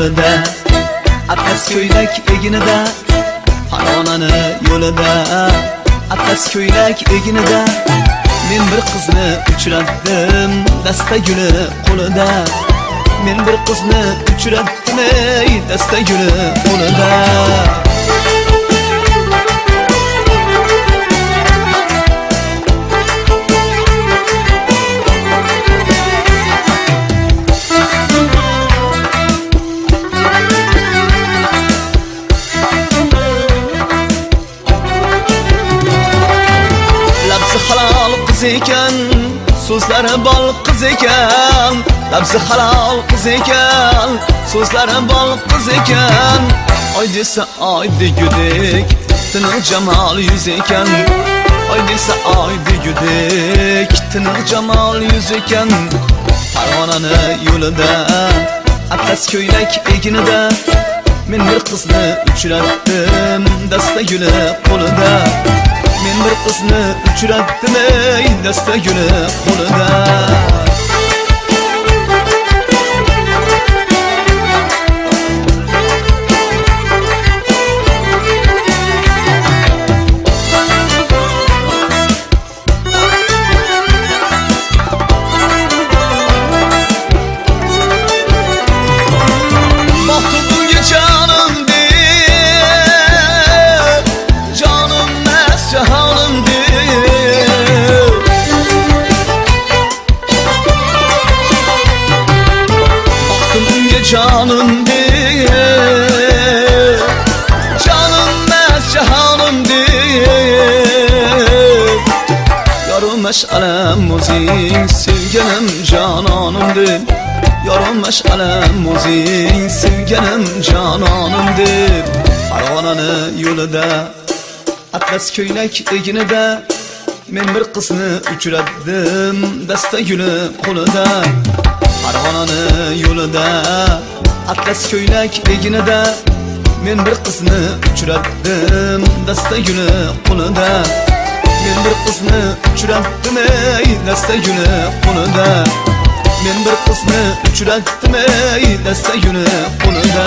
yo'lida, atlas ko'ylak eginida, Farg'onani yo'lida, atlas ko'ylak eginida, men bir qizni uchratdim, dasta guli qo'lida. Men bir qizni uchratdim, ey dasta guli qo'lida. Halal qiz ekan, so'zlari bol qiz ekan. Labzi halal qiz ekan, so'zlari bol qiz ekan. Oy desa oy degudek, tiniq jamol yuz ekan. Oy desa oy degudek, tiniq jamol yuz ekan. Farg'onani yo'lida, atlas ko'ylak eginida, men bir qizni uchratdim, dasta guli qo'lida. Men bir qizni uchratdim, ey dasta guli qo'lida. Canım diye, canım mes cihanım diye. Yarım meşalem müzik, sevgilim cananımdır. Yarım meşalem müzik, sevgilim cananımdır. Farg'onani yo'lida, atlas ko'ylak eginida, men bir qizni uchratdim, dasta guli qo'lida. Farg'onani yo'lida, atlas ko'ylak eginida, men bir qizni uchratdim, dasta guli qo'lida. Men bir qizni uchratdim, ey dasta guli qo'lida. Men bir qizni uchratdim, ey dasta guli qo'lida.